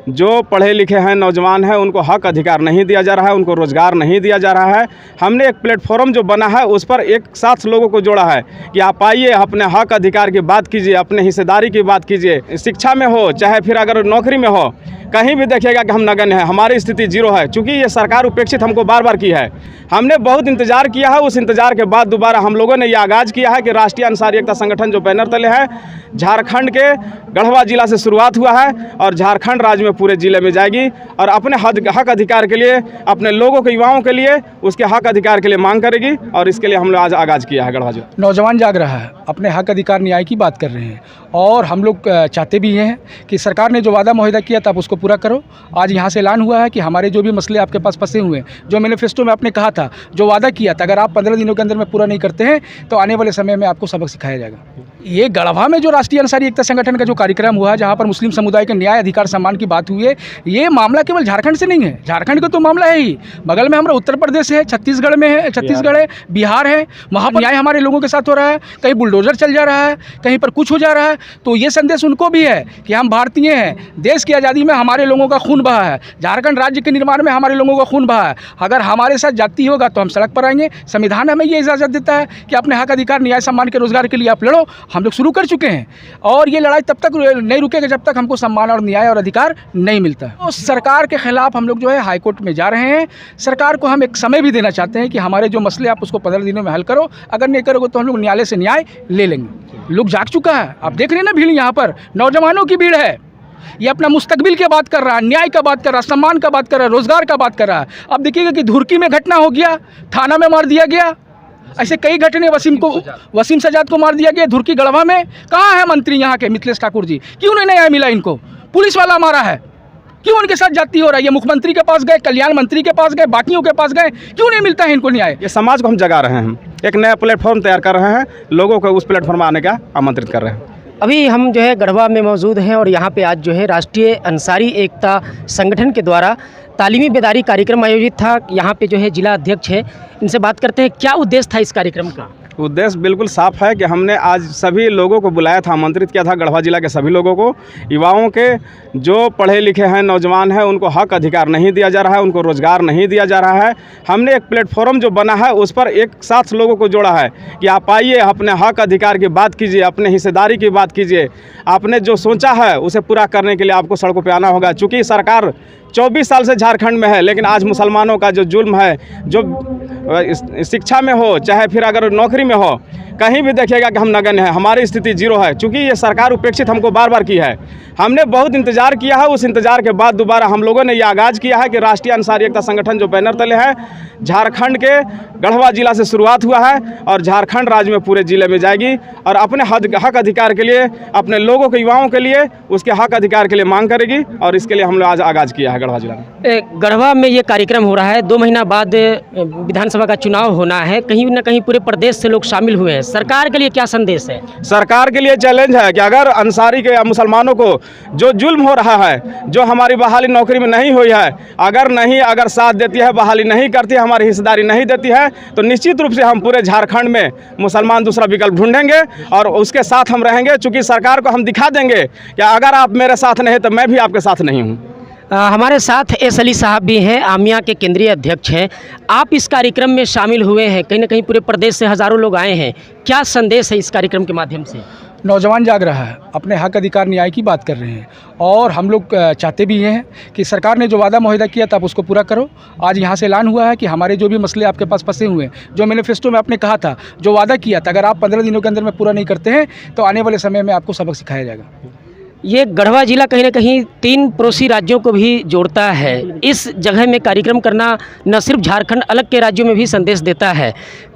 जो पढ़े लिखे हैं नौजवान हैं उनको हक अधिकार नहीं दिया जा रहा है, उनको रोज़गार नहीं दिया जा रहा है। हमने एक प्लेटफॉर्म जो बना है उस पर एक साथ लोगों को जोड़ा है कि आप आइए, अपने हक अधिकार की बात कीजिए, अपने हिस्सेदारी की बात कीजिए। शिक्षा में हो चाहे फिर अगर नौकरी में हो, कहीं भी देखिएगा कि हम नगण्य हैं, हमारी स्थिति जीरो है। चूँकि ये सरकार उपेक्षित हमको बार बार की है। हमने बहुत इंतजार किया है, उस इंतजार के बाद दोबारा हम लोगों ने ये आगाज़ किया है कि राष्ट्रीय अंसारी एकता संगठन जो बैनर तले है, झारखंड के गढ़वा जिला से शुरुआत हुआ है और झारखंड राज्य में पूरे ज़िले में जाएगी और अपने हक अधिकार के लिए, अपने लोगों के, युवाओं के लिए उसके हक अधिकार के लिए मांग करेगी और इसके लिए हम लोग आज आगाज़ किया है। गढ़वा जिला नौजवान जाग रहा है, अपने हक अधिकार न्याय की बात कर रहे हैं और हम लोग चाहते भी हैं कि सरकार ने जो वादा मुहैया किया था आप उसको पूरा करो। आज यहाँ से ऐलान हुआ है कि हमारे जो भी मसले आपके पास फंसे हुए हैं, जो मैनिफेस्टो में आपने कहा था, जो वादा किया था, अगर आप 15 दिनों के अंदर में पूरा नहीं करते हैं तो आने वाले समय में आपको सबक सिखाया जाएगा। ये गढ़वा में जो राष्ट्रीय अंसारी एकता संगठन का जो कार्यक्रम हुआ, जहाँ पर मुस्लिम समुदाय के न्याय, अधिकार, सम्मान की बात हुई है, ये मामला केवल झारखंड से नहीं है। झारखंड का तो मामला है ही, बगल में हमारा उत्तर प्रदेश है, छत्तीसगढ़ में है, छत्तीसगढ़ है, बिहार है, वहाँ पर न्याय हमारे लोगों के साथ हो रहा है। कहीं बुलडोजर चल जा रहा है, कहीं पर कुछ हो जा रहा है। तो ये संदेश उनको भी है कि हम भारतीय हैं, देश की आज़ादी में हमारे लोगों का खून बहा है, झारखंड राज्य के निर्माण में हमारे लोगों का खून बहा है। अगर हमारे साथ जाति होगा तो हम सड़क पर आएंगे। संविधान हमें ये इजाज़त देता है कि अपने हक अधिकार, न्याय, सम्मान के, रोजगार के लिए आप लड़ो। हम लोग शुरू कर चुके हैं और ये लड़ाई तब तक नहीं रुकेगा जब तक हमको सम्मान और न्याय और अधिकार नहीं मिलता। तो सरकार के खिलाफ हम लोग जो है हाईकोर्ट में जा रहे हैं। सरकार को हम एक समय भी देना चाहते हैं कि हमारे जो मसले आप उसको 15 दिनों में हल करो। अगर नहीं करोगे तो हम लोग न्यायालय से न्याय ले लेंगे। लोग जाग चुका है, आप देख रहे हैं ना भीड़, यहाँ पर नौजवानों की भीड़ है। ये अपना मुस्तकबिल की बात कर रहा है, न्याय का बात कर रहा है, सम्मान का बात कर रहा है, रोजगार का बात कर रहा है। अब देखिएगा कि धुरकी में घटना हो गया, थाना में मार दिया गया। ऐसे कई घटने, वसीम सजाद को मार दिया गया धुरकी गढ़वा में। कहाँ है मंत्री यहाँ के मिथिलेश ठाकुर जी? क्यों नहीं न्याय मिला इनको? पुलिस वाला मारा है, क्यों उनके साथ जाती हो रहा है? ये मुख्यमंत्री के पास गए, कल्याण मंत्री के पास गए, बाकियों के पास गए, क्यों नहीं मिलता है इनको न्याय? ये समाज को हम जगा रहे हैं, एक नया प्लेटफॉर्म तैयार कर रहे हैं, लोगों को उस प्लेटफॉर्म में आने का आमंत्रित कर रहे हैं। अभी हम जो है गढ़वा में मौजूद हैं और यहाँ पे आज जो है राष्ट्रीय अंसारी एकता संगठन के द्वारा तालीमी बेदारी कार्यक्रम आयोजित था। यहाँ पे जो है जिला अध्यक्ष है, इनसे बात करते हैं क्या उद्देश्य था इस कार्यक्रम का। उद्देश्य बिल्कुल साफ है कि हमने आज सभी लोगों को बुलाया था, आमंत्रित किया था, गढ़वा जिला के सभी लोगों को। युवाओं के जो पढ़े लिखे हैं नौजवान हैं उनको हक अधिकार नहीं दिया जा रहा है, उनको रोज़गार नहीं दिया जा रहा है। हमने एक प्लेटफॉर्म जो बना है उस पर एक साथ लोगों को जोड़ा है कि आप आइए, अपने हक अधिकार की बात कीजिए, अपने हिस्सेदारी की बात कीजिए। आपने जो सोचा है उसे पूरा करने के लिए आपको सड़कों पर आना होगा। चूँकि सरकार 24 साल से झारखंड में है, लेकिन आज मुसलमानों का जो जुल्म है, जो शिक्षा में हो चाहे फिर अगर नौकरी में हो, कहीं भी देखिएगा कि हम नगण्य हैं, हमारी स्थिति जीरो है। चूँकि ये सरकार उपेक्षित हमको बार बार की है। हमने बहुत इंतजार किया है, उस इंतजार के बाद दोबारा हम लोगों ने ये आगाज़ किया है कि राष्ट्रीय अंसारी एकता संगठन जो बैनर तले है, झारखंड के गढ़वा जिला से शुरुआत हुआ है और झारखंड राज्य में पूरे ज़िले में जाएगी और अपने हक अधिकार के लिए, अपने लोगों के, युवाओं के लिए उसके हक अधिकार के लिए मांग करेगी और इसके लिए हम लोग आज आगाज़ किया है गढ़वा जिला में। गढ़वा में ये कार्यक्रम हो रहा है, 2 महीना बाद विधानसभा का चुनाव होना है, कहीं न कहीं पूरे प्रदेश से लोग शामिल हुए हैं। सरकार के लिए क्या संदेश है? सरकार के लिए चैलेंज है कि अगर अंसारी के मुसलमानों को जो जुल्म हो रहा है, जो हमारी बहाली नौकरी में नहीं हुई है, अगर साथ देती है, बहाली नहीं करती है, हमारी हिस्सेदारी नहीं देती है, तो निश्चित रूप से हम पूरे झारखंड में मुसलमान दूसरा विकल्प ढूंढेंगे और उसके साथ हम रहेंगे। चूँकि सरकार को हम दिखा देंगे कि अगर आप मेरे साथ नहीं तो मैं भी आपके साथ नहीं हूँ। हमारे साथ एस अली साहब भी हैं, आमिया के केंद्रीय अध्यक्ष हैं। आप इस कार्यक्रम में शामिल हुए हैं, कहीं ना कहीं पूरे प्रदेश से हज़ारों लोग आए हैं, क्या संदेश है इस कार्यक्रम के माध्यम से? नौजवान जाग रहा है, अपने हक अधिकार, न्याय की बात कर रहे हैं और हम लोग चाहते भी हैं कि सरकार ने जो वादा मुहैया किया था आप उसको पूरा करो। आज यहाँ से ऐलान हुआ है कि हमारे जो भी मसले आपके पास फंसे हुए हैं, जो मैनिफेस्टो में आपने कहा था, जो वादा किया था, अगर आप 15 दिनों के अंदर में पूरा नहीं करते हैं तो आने वाले समय में आपको सबक सिखाया जाएगा। ये गढ़वा जिला कहीं ना कहीं 3 पड़ोसी राज्यों को भी जोड़ता है। इस जगह में कार्यक्रम करना न सिर्फ झारखंड, अलग के राज्यों में भी संदेश देता है।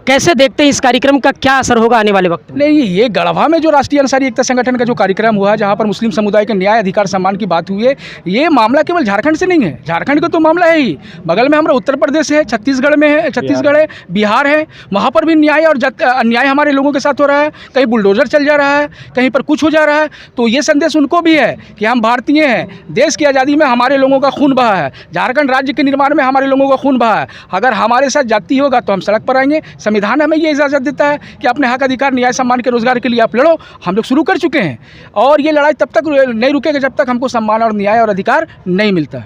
कैसे देखते हैं इस कार्यक्रम का, क्या असर होगा आने वाले वक्त में? नहीं, ये गढ़वा में जो राष्ट्रीय अंसारी एकता संगठन का जो कार्यक्रम हुआ, जहाँ पर मुस्लिम समुदाय के न्याय, अधिकार, सम्मान की बात हुई है, ये मामला केवल झारखंड से नहीं है। झारखंड का तो मामला है ही, बगल में हमारा उत्तर प्रदेश है, छत्तीसगढ़ में है, छत्तीसगढ़ है, बिहार है, वहाँ पर भी न्याय और अन्याय हमारे लोगों के साथ हो रहा है। कहीं बुलडोजर चल जा रहा है, कहीं पर कुछ हो जा रहा है। तो ये संदेश उनको भी है कि हम भारतीय हैं, देश की आज़ादी में हमारे लोगों का खून बहा है, झारखंड राज्य के निर्माण में हमारे लोगों का खून बहा है। अगर हमारे साथ जाति होगा तो हम सड़क पर आएंगे। संविधान हमें ये इजाज़त देता है कि अपने हक अधिकार न्याय सम्मान के रोज़गार के लिए आप लड़ो। हम लोग शुरू कर चुके हैं और ये लड़ाई तब तक नहीं रुकेगा जब तक हमको सम्मान और न्याय और अधिकार नहीं मिलता।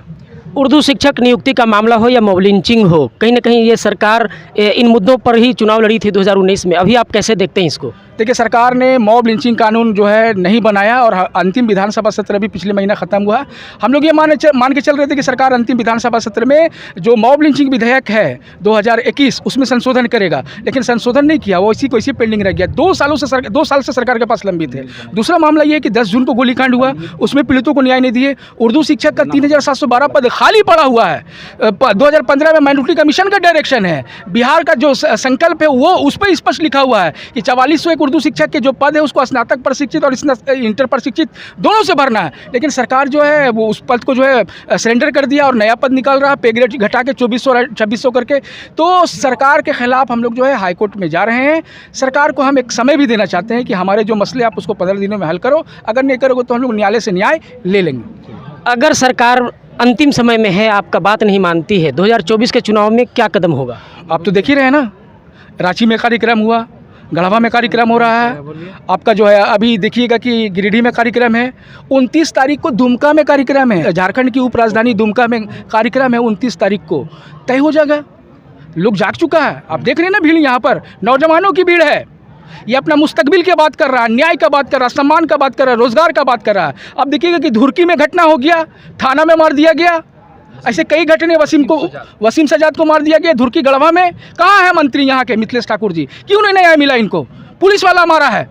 उर्दू शिक्षक नियुक्ति का मामला हो या मॉब लिंचिंग हो, कहीं ना कहीं ये सरकार इन मुद्दों पर ही चुनाव लड़ी थी 2019 में। अभी आप कैसे देखते हैं इसको? देखिए, सरकार ने मॉब लिंचिंग कानून जो है नहीं बनाया और अंतिम विधानसभा सत्र अभी पिछले महीना ख़त्म हुआ। हम लोग ये मान के चल रहे थे कि सरकार अंतिम विधानसभा सत्र में जो मॉब लिंचिंग विधेयक है 2021 उसमें संशोधन करेगा, लेकिन संशोधन नहीं किया, वो इसी को इसी पेंडिंग रह गया। 2 साल से सरकार के पास लंबित है। दूसरा मामला ये है कि 10 जून को गोलीकांड हुआ, उसमें पीड़ितों को न्याय नहीं दिए। उर्दू शिक्षक का 3712 पद खाली पड़ा हुआ है। 2015 में माइनॉरिटी कमीशन का डायरेक्शन है, बिहार का जो संकल्प है वो उस पर स्पष्ट लिखा हुआ है कि 4401 उर्दू शिक्षक के जो पद है उसको स्नातक प्रशिक्षित और इंटर प्रशिक्षित दोनों से भरना है। लेकिन सरकार जो है वो उस पद को जो है सरेंडर कर दिया और नया पद निकाल रहा है, पे ग्रेड घटा के 2400 करके। तो सरकार के खिलाफ हम लोग जो है हाई कोर्ट में जा रहे हैं। सरकार को हम एक समय भी देना चाहते हैं कि हमारे जो मसले आप उसको 15 दिनों में हल करो, अगर नहीं करोगे तो हम लोग न्यायालय से न्याय ले लेंगे। अगर सरकार अंतिम समय में है, आपका बात नहीं मानती है, 2024 के चुनाव में क्या कदम होगा? आप तो देख ही रहे हैं ना, रांची में कार्यक्रम हुआ, गढ़वा में कार्यक्रम हो रहा है, आपका जो है अभी देखिएगा कि गिरिडीह में कार्यक्रम है, 29 तारीख को दुमका में कार्यक्रम है, झारखंड की उपराजधानी दुमका में कार्यक्रम है 29 तारीख को। तय हो जाएगा, लोग जाग चुका है। आप देख रहे हैं ना भीड़, यहाँ पर नौजवानों की भीड़ है। ये अपना मुस्तकबिल की बात कर रहा है, न्याय का बात कर रहा है, सम्मान का बात कर रहा है, रोजगार का बात कर रहा है। अब देखिएगा कि धुरकी में घटना हो गया, थाना में मार दिया गया, ऐसे कई घटने, वसीम सजाद को मार दिया गया धुरकी गढ़वा में। कहाँ है मंत्री यहाँ के मिथिलेश ठाकुर जी? क्यों नहीं न्याय मिला इनको? पुलिस वाला मारा है,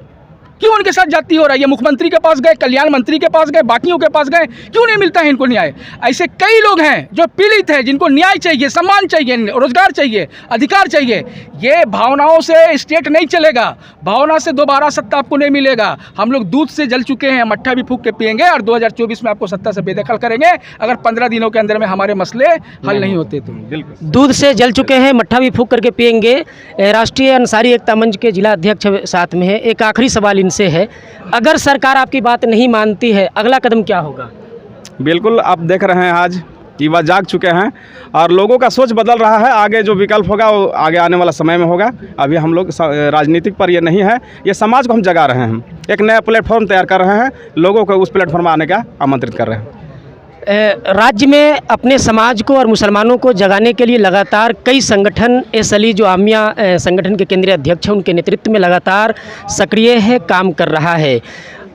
क्यों उनके साथ जाती हो रहा है? ये मुख्यमंत्री के पास गए, कल्याण मंत्री के पास गए, बाकियों के पास गए, क्यों नहीं मिलता है इनको न्याय? ऐसे कई लोग हैं जो पीड़ित हैं, जिनको न्याय चाहिए, सम्मान चाहिए, रोजगार चाहिए, अधिकार चाहिए। ये भावनाओं से स्टेट नहीं चलेगा, भावना से दोबारा सत्ता आपको नहीं मिलेगा। हम लोग दूध से जल चुके हैं, मट्ठा भी फूंक के पिएंगे और 2024 में आपको सत्ता से बेदखल करेंगे अगर 15 दिनों के अंदर में हमारे मसले हल नहीं होते तो। बिल्कुल, दूध से जल चुके हैं, मट्ठा भी फूंक करके पिएंगे। राष्ट्रीय अंसारी एकता मंच के जिला अध्यक्ष साथ में है। एक आखिरी सवाल इनसे है, अगर सरकार आपकी बात नहीं मानती है, अगला कदम क्या होगा? बिल्कुल, आप देख रहे हैं आज युवा जाग चुके हैं और लोगों का सोच बदल रहा है। आगे जो विकल्प होगा वो आगे आने वाला समय में होगा। अभी हम लोग राजनीतिक पर ये नहीं है, ये समाज को हम जगा रहे हैं। हम एक नया प्लेटफॉर्म तैयार कर रहे हैं, लोगों को उस प्लेटफॉर्म में आने का आमंत्रित कर रहे हैं। राज्य में अपने समाज को और मुसलमानों को जगाने के लिए लगातार कई संगठन, अली जो आमिया संगठन के केंद्रीय अध्यक्ष हैं, उनके नेतृत्व में लगातार सक्रिय है, काम कर रहा है।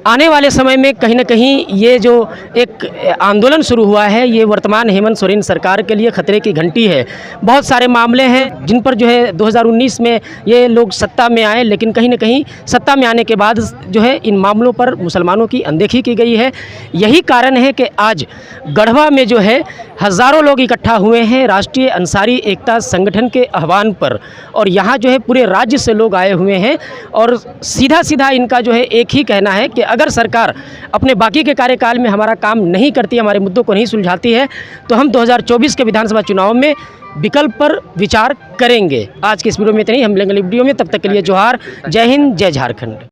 आने वाले समय में कहीं ना कहीं ये जो एक आंदोलन शुरू हुआ है, ये वर्तमान हेमंत सोरेन सरकार के लिए खतरे की घंटी है। बहुत सारे मामले हैं जिन पर जो है 2019 में ये लोग सत्ता में आए, लेकिन कहीं ना कहीं सत्ता में आने के बाद जो है इन मामलों पर मुसलमानों की अनदेखी की गई है। यही कारण है कि आज गढ़वा में जो है हज़ारों लोग इकट्ठा हुए हैं राष्ट्रीय अंसारी एकता संगठन के आह्वान पर, और यहाँ जो है पूरे राज्य से लोग आए हुए हैं। और सीधा सीधा इनका जो है एक ही कहना है कि अगर सरकार अपने बाकी के कार्यकाल में हमारा काम नहीं करती, हमारे मुद्दों को नहीं सुलझाती है, तो हम 2024 के विधानसभा चुनाव में विकल्प पर विचार करेंगे। आज के इस वीडियो में इतना ही, हम मिलेंगे वीडियो में, तब तक के लिए जोहार, जय हिंद, जय झारखंड।